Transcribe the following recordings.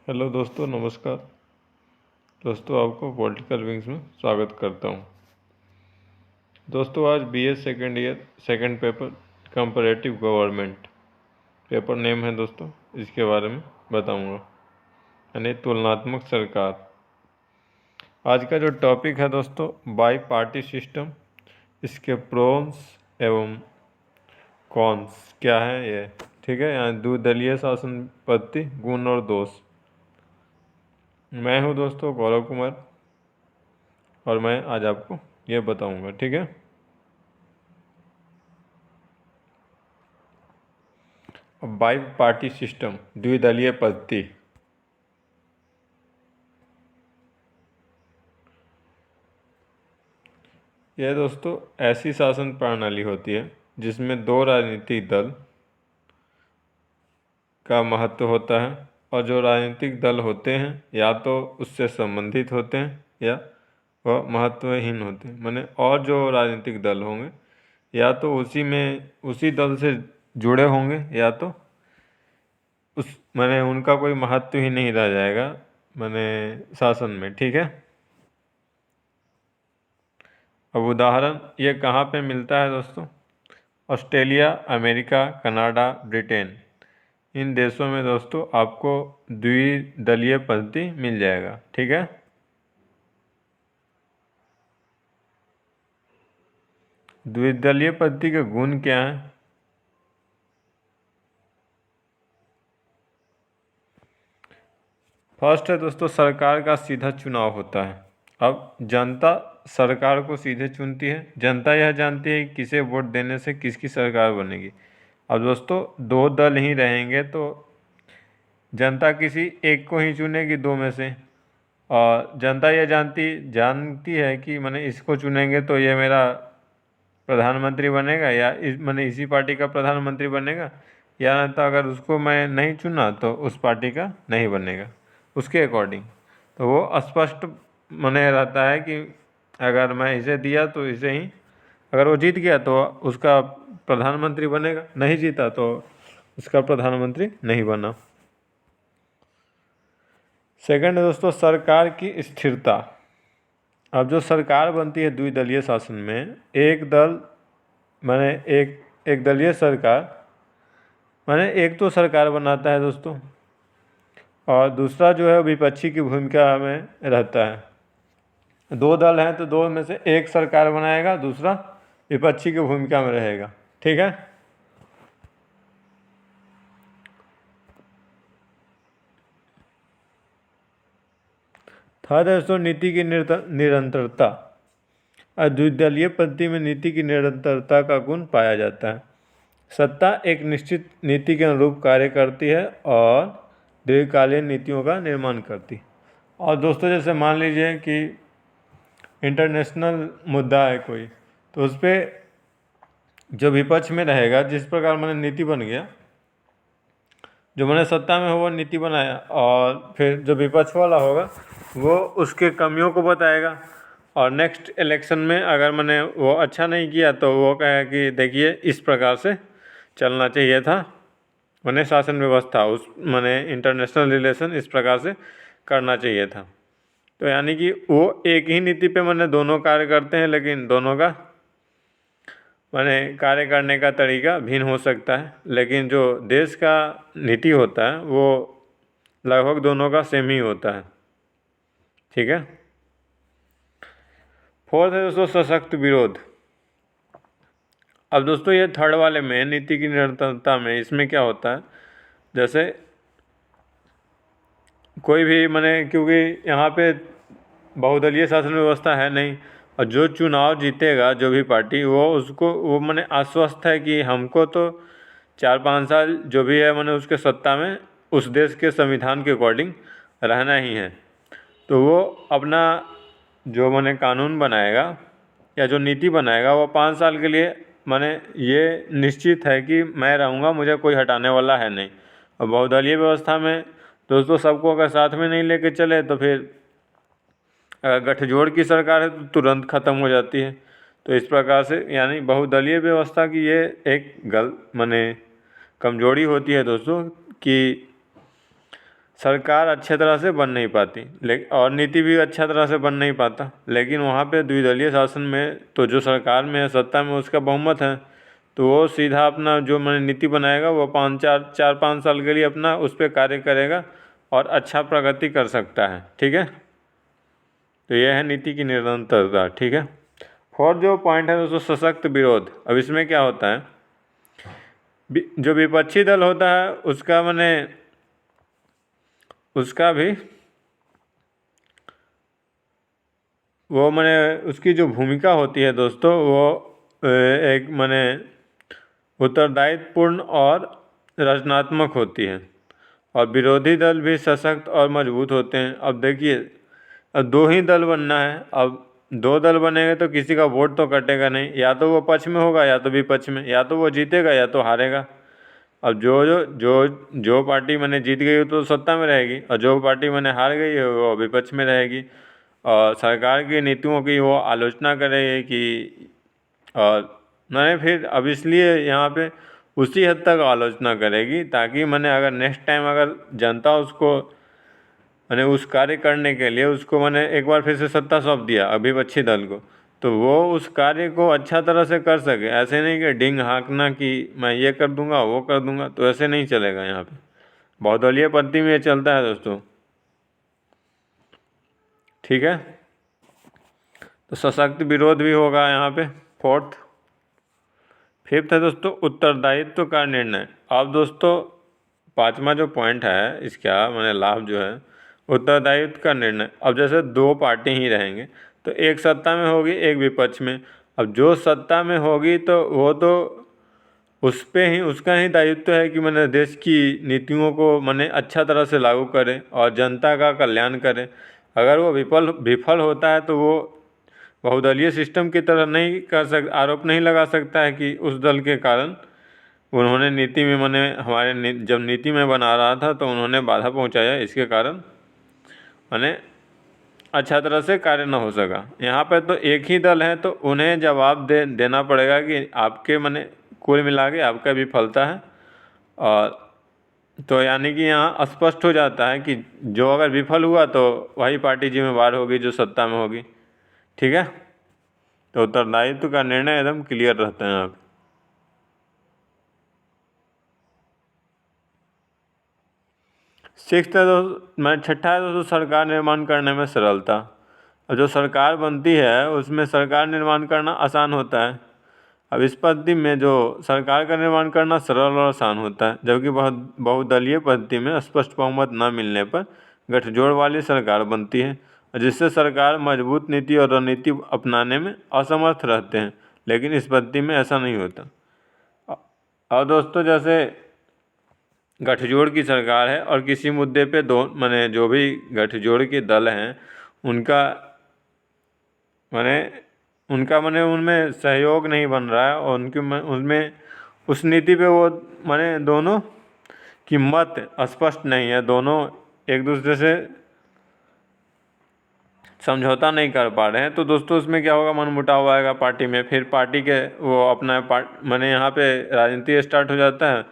Hello दोस्तों, नमस्कार। दोस्तों, आपको पॉलिटिकल विंग्स में स्वागत करता हूं। दोस्तों, आज BA second year second paper comparative government paper name है दोस्तों, इसके बारे में बताऊंगा, यानी तुलनात्मक सरकार। आज का जो टॉपिक है दोस्तों, बाई पार्टी सिस्टम, इसके प्रोन्स एवं कॉन्स क्या है ये, ठीक है। यहाँ द्विदलीय शासन पद्धति, गुण और दोष। मैं हूँ दोस्तों गौरव कुमार और मैं आज आपको ये बताऊंगा, ठीक है। बाई पार्टी सिस्टम, द्विदलीय पद्धति। यह दोस्तों ऐसी शासन प्रणाली होती है जिसमें दो राजनीतिक दल का महत्व होता है, और जो राजनीतिक दल होते हैं या तो उससे संबंधित होते हैं या वह महत्वहीन होते हैं। माने और जो राजनीतिक दल होंगे या तो उसी दल से जुड़े होंगे या तो माने उनका कोई महत्व ही नहीं रह जाएगा माने शासन में, ठीक है। अब उदाहरण ये कहाँ पे मिलता है दोस्तों? ऑस्ट्रेलिया, अमेरिका, कनाडा, ब्रिटेन, इन देशों में दोस्तों आपको द्विदलीय पद्धति मिल जाएगा, ठीक है। द्विदलीय पद्धति के गुण क्या हैं? फर्स्ट है दोस्तों, सरकार का सीधा चुनाव होता है। अब जनता सरकार को सीधे चुनती है। जनता यह जानती है कि किसे वोट देने से किसकी सरकार बनेगी। अब दोस्तों दो दल ही रहेंगे तो जनता किसी एक को ही चुनेगी दो में से, और जनता यह जानती है कि मैंने इसको चुनेंगे तो ये मेरा प्रधानमंत्री बनेगा, या मैंने इसी पार्टी का प्रधानमंत्री बनेगा, या नहीं तो अगर उसको मैं नहीं चुना तो उस पार्टी का नहीं बनेगा उसके अकॉर्डिंग। तो वो स्पष्ट माने रहता है कि अगर मैं इसे दिया तो इसे ही, अगर वो जीत गया तो उसका प्रधानमंत्री बनेगा, नहीं जीता तो उसका प्रधानमंत्री नहीं बना। सेकंड है दोस्तों, सरकार की स्थिरता। अब जो सरकार बनती है द्विदलीय शासन में, एक दल माने एक दलीय सरकार माने एक तो सरकार बनाता है दोस्तों, और दूसरा जो है विपक्षी की भूमिका में रहता है। दो दल हैं तो दो में से एक सरकार बनाएगा, दूसरा विपक्षी की भूमिका में रहेगा, ठीक है। थर्ड है दोस्तों, नीति की निरंतरता। द्विदलीय पद्धति में नीति की निरंतरता का गुण पाया जाता है। सत्ता एक निश्चित नीति के अनुरूप कार्य करती है और दीर्घकालीन नीतियों का निर्माण करती है। और दोस्तों जैसे मान लीजिए कि इंटरनेशनल मुद्दा है कोई, तो उस पर जो विपक्ष में रहेगा, जिस प्रकार मैंने नीति बन गया, जो मैंने सत्ता में हो वो नीति बनाया, और फिर जो विपक्ष वाला होगा वो उसके कमियों को बताएगा, और नेक्स्ट इलेक्शन में अगर मैंने वो अच्छा नहीं किया तो वो कहे कि देखिए इस प्रकार से चलना चाहिए था, मैंने शासन व्यवस्था उस मैंने इंटरनेशनल रिलेशन इस प्रकार से करना चाहिए था। तो यानी कि वो एक ही नीति पे मैंने दोनों कार्य करते हैं, लेकिन दोनों का मैंने कार्य करने का तरीका भिन्न हो सकता है, लेकिन जो देश का नीति होता है वो लगभग दोनों का सेम ही होता है, ठीक है। फोर्थ है दोस्तों, सशक्त विरोध। अब दोस्तों ये थर्ड वाले में नीति की निरंतरता में इसमें क्या होता है, जैसे कोई भी मैंने, क्योंकि यहाँ पे बहुदलीय शासन व्यवस्था है नहीं, और जो चुनाव जीतेगा जो भी पार्टी वो मैंने आश्वस्त है कि हमको तो 4-5 साल जो भी है मैंने उसके सत्ता में उस देश के संविधान के अकॉर्डिंग रहना ही है। तो वो अपना जो मैंने कानून बनाएगा या जो नीति बनाएगा वो 5 साल के लिए मैंने ये निश्चित है कि मैं रहूँगा, मुझे कोई हटाने वाला है नहीं। और बहुदलीय व्यवस्था में दोस्तों सबको अगर साथ में नहीं लेके चले तो फिर अगर गठजोड़ की सरकार है तो तुरंत ख़त्म हो जाती है। तो इस प्रकार से यानी बहुदलीय व्यवस्था की ये एक माने कमजोरी होती है दोस्तों, कि सरकार अच्छे तरह से बन नहीं पाती, लेकिन और नीति भी अच्छा तरह से बन नहीं पाता। लेकिन वहाँ पे द्विदलीय शासन में तो जो सरकार में है, सत्ता में, उसका बहुमत है, तो वो सीधा अपना जो मैंने नीति बनाएगा वो 4-5 साल के लिए अपना उस पर कार्य करेगा और अच्छा प्रगति कर सकता है। ठीक है, तो यह है नीति की निरंतरता। ठीक है, और जो पॉइंट है दोस्तों, सशक्त विरोध। अब इसमें क्या होता है, जो विपक्षी दल होता है उसका मैंने उसका भी वो मैंने उसकी जो भूमिका होती है दोस्तों, वो एक मैंने उत्तरदायित्वपूर्ण और रचनात्मक होती है। और विरोधी दल भी सशक्त और मजबूत होते हैं। अब देखिए, अब दो ही दल बनना है। अब दो दल बनेंगे तो किसी का वोट तो कटेगा नहीं, या तो वो पक्ष में होगा या तो विपक्ष में, या तो वो जीतेगा या तो हारेगा। अब जो जो जो जो पार्टी मैंने जीत गई तो सत्ता में रहेगी, और जो पार्टी मैंने हार गई है वो विपक्ष में रहेगी। और सरकार की नीतियों की वो आलोचना करेगी कि, और मैंने फिर अब इसलिए यहाँ पे उसी हद तक आलोचना करेगी ताकि मैंने अगर नेक्स्ट टाइम अगर जनता उसको मैंने उस कार्य करने के लिए उसको मैंने एक बार फिर से सत्ता सौंप दिया विपक्षी दल को, तो वो उस कार्य को अच्छा तरह से कर सके। ऐसे नहीं कि डिंग हाँकना कि मैं ये कर दूंगा वो कर दूंगा, तो ऐसे नहीं चलेगा। यहाँ पे बहुदलीय पद्धति में ये चलता है दोस्तों। ठीक है, तो सशक्त विरोध भी होगा यहाँ पे। फिफ्थ है दोस्तों, उत्तरदायित्व का निर्णय। अब दोस्तों पांचवा जो पॉइंट है इसका मैंने लाभ जो है, उत्तरदायित्व का निर्णय। अब जैसे दो पार्टी ही रहेंगे तो एक सत्ता में होगी एक विपक्ष में। अब जो सत्ता में होगी तो वो तो उस पे ही उसका ही दायित्व है कि मैंने देश की नीतियों को मैंने अच्छा तरह से लागू करे और जनता का कल्याण करे। अगर वो विफल होता है तो वो बहुदलीय सिस्टम की तरह नहीं कर सक आरोप नहीं लगा सकता है कि उस दल के कारण उन्होंने नीति में जब नीति में बना रहा था तो उन्होंने बाधा पहुंचाया, इसके कारण मैंने अच्छा तरह से कार्य न हो सका। यहाँ पर तो एक ही दल है तो उन्हें जवाब देना पड़ेगा कि आपके मैंने कुल मिला के आपका विफलता है। और तो यानी कि यहाँ स्पष्ट हो जाता है कि जो अगर विफल हुआ तो वही पार्टी जिम्मेवार होगी जो सत्ता में होगी। ठीक है, तो उत्तरदायित्व का निर्णय एकदम क्लियर रहता है यहाँ पे। सिक्स्थ है छठा है दोस्तों, सरकार निर्माण करने में सरलता। और जो सरकार बनती है उसमें सरकार निर्माण करना आसान होता है। अब इस पद्धति में जो सरकार का निर्माण करना सरल और आसान होता है, जबकि बहुदलीय पद्धति में स्पष्ट बहुमत न मिलने पर गठजोड़ वाली सरकार बनती है, जिससे सरकार मजबूत नीति और रणनीति अपनाने में असमर्थ रहते हैं। लेकिन इस पद्धति में ऐसा नहीं होता। और दोस्तों जैसे गठजोड़ की सरकार है और किसी मुद्दे पे माने जो भी गठजोड़ के दल हैं उनका माने उनमें सहयोग नहीं बन रहा है, और उनमें उस नीति पे वो माने दोनों की मत स्पष्ट नहीं है, दोनों एक दूसरे से समझौता नहीं कर पा रहे हैं। तो दोस्तों उसमें क्या होगा, मनमुटाव आएगा पार्टी में। फिर पार्टी के वो अपना माने यहाँ पे राजनीति स्टार्ट हो जाता है।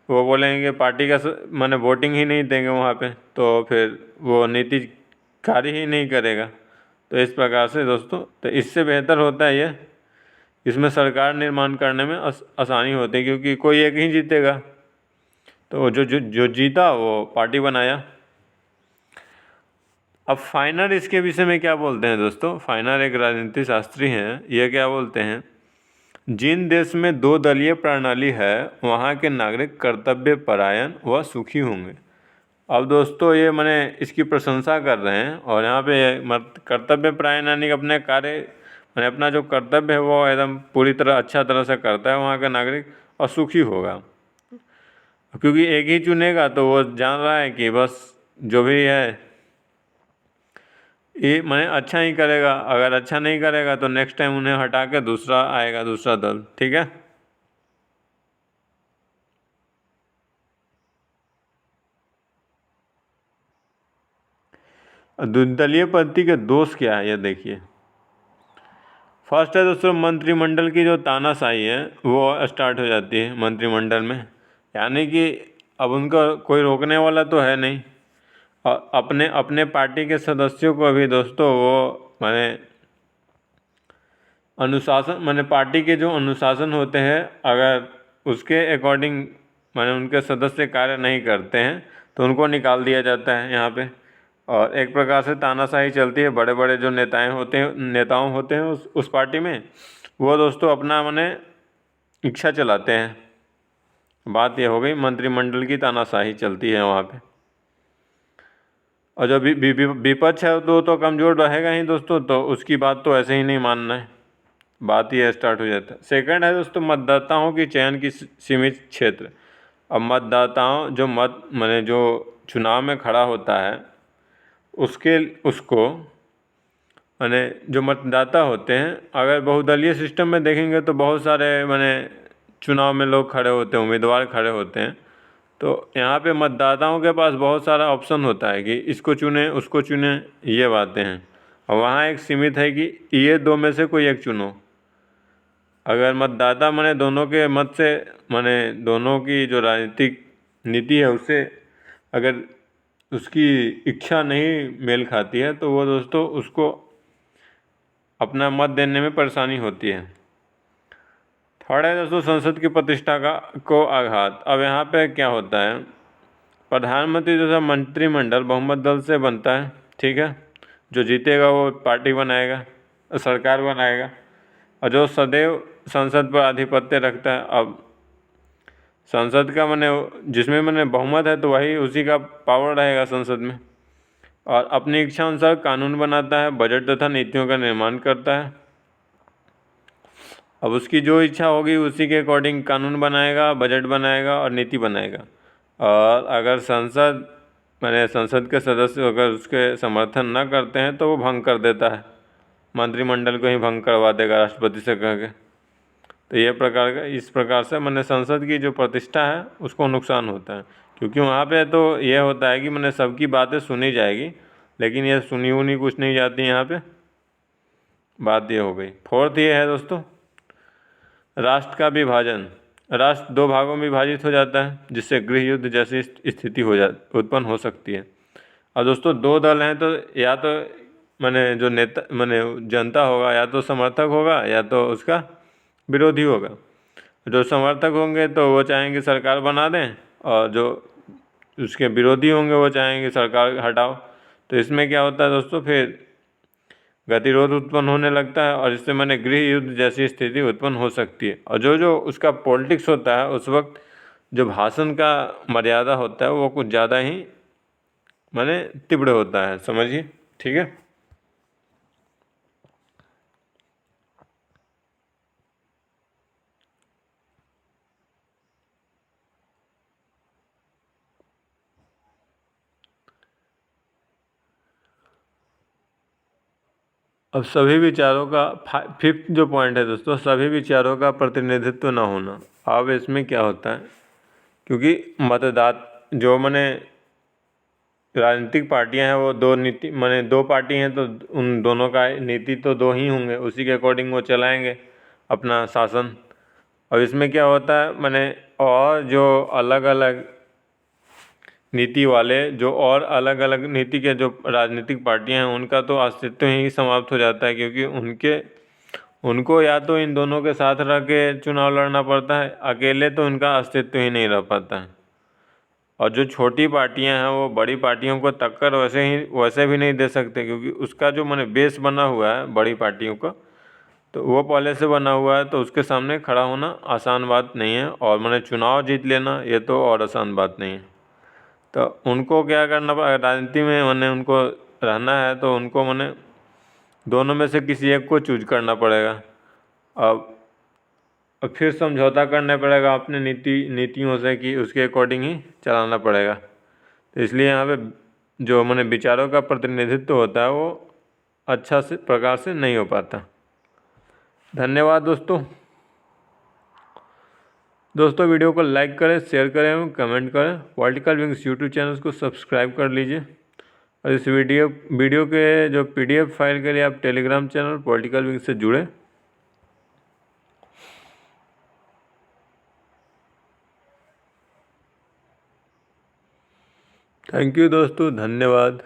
वो बोलेंगे पार्टी का माने वोटिंग ही नहीं देंगे वहाँ पे, तो फिर वो नीति कार्य ही नहीं करेगा। तो इस प्रकार से दोस्तों, तो इससे बेहतर होता है ये, इसमें सरकार निर्माण करने में आसानी होती है, क्योंकि कोई एक ही जीतेगा। तो जो जीता वो पार्टी बनाया। अब फाइनर इसके विषय में क्या बोलते हैं दोस्तों, फाइनर एक राजनीति शास्त्री हैं। ये क्या बोलते हैं, जिन देश में दो दलीय प्रणाली है वहाँ के नागरिक कर्तव्य परायण व सुखी होंगे। अब दोस्तों ये मैंने इसकी प्रशंसा कर रहे हैं, और यहाँ पे कर्तव्य परायण यानी अपने कार्य मैंने अपना जो कर्तव्य है वो एकदम पूरी तरह अच्छा तरह से करता है वहाँ का नागरिक, और सुखी होगा। क्योंकि एक ही चुनेगा तो वो जान रहा है कि बस जो भी है ये मैंने अच्छा ही करेगा। अगर अच्छा नहीं करेगा तो नेक्स्ट टाइम उन्हें हटा के दूसरा आएगा, दूसरा दल। ठीक है, द्विदलीय पद्धति के दोष क्या है ये देखिए। फर्स्ट है दोस्तों, मंत्रिमंडल की जो तानाशाही है वो स्टार्ट हो जाती है मंत्रिमंडल में, यानी कि अब उनका कोई रोकने वाला तो है नहीं। और अपने अपने पार्टी के सदस्यों को भी दोस्तों वो माने अनुशासन माने पार्टी के जो अनुशासन होते हैं अगर उसके अकॉर्डिंग माने उनके सदस्य कार्य नहीं करते हैं तो उनको निकाल दिया जाता है यहाँ पे। और एक प्रकार से तानाशाही चलती है। बड़े बड़े जो नेताओं होते हैं उस पार्टी में, वो दोस्तों अपना माने इच्छा चलाते हैं। बात ये हो गई, मंत्रिमंडल की तानाशाही चलती है वहाँ पे। और जो विपक्ष है तो कमज़ोर रहेगा ही दोस्तों, तो उसकी बात तो ऐसे ही नहीं मानना है। बात ये स्टार्ट हो जाता है। सेकंड है दोस्तों मतदाताओं की चयन की सीमित क्षेत्र। अब मतदाताओं जो मत माने जो चुनाव में खड़ा होता है उसको माने जो मतदाता होते हैं, अगर बहुदलीय सिस्टम में देखेंगे तो बहुत सारे माने चुनाव में लोग खड़े होते हैं, उम्मीदवार खड़े होते हैं। तो यहाँ पे मतदाताओं के पास बहुत सारा ऑप्शन होता है कि इसको चुने उसको चुने, ये बातें हैं। और वहाँ एक सीमित है कि ये दो में से कोई एक चुनो। अगर मतदाता माने दोनों के मत से माने दोनों की जो राजनीतिक नीति है उससे अगर उसकी इच्छा नहीं मेल खाती है तो वो दोस्तों उसको अपना मत देने में परेशानी होती है। थर्ड है दोस्तों संसद की प्रतिष्ठा को आघात। अब यहाँ पे क्या होता है, प्रधानमंत्री जो है मंत्रिमंडल बहुमत दल से बनता है, ठीक है। जो जीतेगा वो पार्टी बनाएगा, सरकार बनाएगा। और जो सदैव संसद पर आधिपत्य रखता है, अब संसद का माने जिसमें माने बहुमत है तो वही उसी का पावर रहेगा संसद में। और अपनी इच्छा अनुसार कानून बनाता है, बजट तथा नीतियों का निर्माण करता है। अब उसकी जो इच्छा होगी उसी के अकॉर्डिंग कानून बनाएगा, बजट बनाएगा और नीति बनाएगा। और अगर संसद के सदस्य अगर उसके समर्थन न करते हैं तो वो भंग कर देता है, मंत्रिमंडल को ही भंग करवा देगा राष्ट्रपति से कह के। तो इस प्रकार से माने संसद की जो प्रतिष्ठा है उसको नुकसान होता है, क्योंकि वहाँ पे तो ये होता है कि माने सबकी बातें सुनी जाएगी, लेकिन ये सुनी उनी कुछ नहीं जाती यहाँ पे। बात ये हो गई। फोर्थ ये है दोस्तों राष्ट्र का विभाजन। राष्ट्र दो भागों में विभाजित हो जाता है, जिससे गृह युद्ध जैसी स्थिति उत्पन्न हो सकती है। और दोस्तों दो दल हैं तो या तो माने जो नेता माने जनता होगा या तो समर्थक होगा या तो उसका विरोधी होगा। जो समर्थक होंगे तो वो चाहेंगे सरकार बना दें, और जो उसके विरोधी होंगे वो चाहेंगे सरकार हटाओ। तो इसमें क्या होता है दोस्तों, फिर गतिरोध उत्पन्न होने लगता है और इससे माने गृह युद्ध जैसी स्थिति उत्पन्न हो सकती है। और जो जो उसका पॉलिटिक्स होता है उस वक्त जो भाषण का मर्यादा होता है वो कुछ ज़्यादा ही माने तीव्र होता है, समझिए, ठीक है। अब सभी विचारों का फिफ्थ जो पॉइंट है दोस्तों, सभी विचारों का प्रतिनिधित्व न होना। अब इसमें क्या होता है, क्योंकि मतदाता जो माने राजनीतिक पार्टियां हैं वो दो पार्टी हैं तो उन दोनों का नीति तो दो ही होंगे, उसी के अकॉर्डिंग वो चलाएंगे अपना शासन। और इसमें क्या होता है माने और जो अलग अलग नीति वाले जो और अलग अलग नीति के जो राजनीतिक पार्टियां हैं उनका तो अस्तित्व ही समाप्त हो जाता है, क्योंकि उनको या तो इन दोनों के साथ रह के चुनाव लड़ना पड़ता है, अकेले तो उनका अस्तित्व ही नहीं रह पाता है। और जो छोटी पार्टियां हैं वो बड़ी पार्टियों को टक्कर वैसे भी नहीं दे सकते, क्योंकि उसका जो माने बेस बना हुआ है बड़ी पार्टियों का, तो वो पहले से बना हुआ है, तो उसके सामने खड़ा होना आसान बात नहीं है। और माने चुनाव जीत लेना ये तो और आसान बात नहीं है। तो उनको क्या करना पड़ेगा राजनीति में, माने उनको रहना है तो उनको माने दोनों में से किसी एक को चूज करना पड़ेगा। अब फिर समझौता करना पड़ेगा अपने नीतियों से कि उसके अकॉर्डिंग ही चलाना पड़ेगा। तो इसलिए यहाँ पे जो माने विचारों का प्रतिनिधित्व होता है वो अच्छा से प्रकार से नहीं हो पाता। धन्यवाद दोस्तों। वीडियो को लाइक करें, शेयर करें एवं कमेंट करें। पॉलिटिकल विंग्स यूट्यूब चैनल को सब्सक्राइब कर लीजिए। और इस वीडियो के जो PDF फाइल के लिए आप टेलीग्राम चैनल पॉलिटिकल विंग से जुड़ें। थैंक यू दोस्तों, धन्यवाद।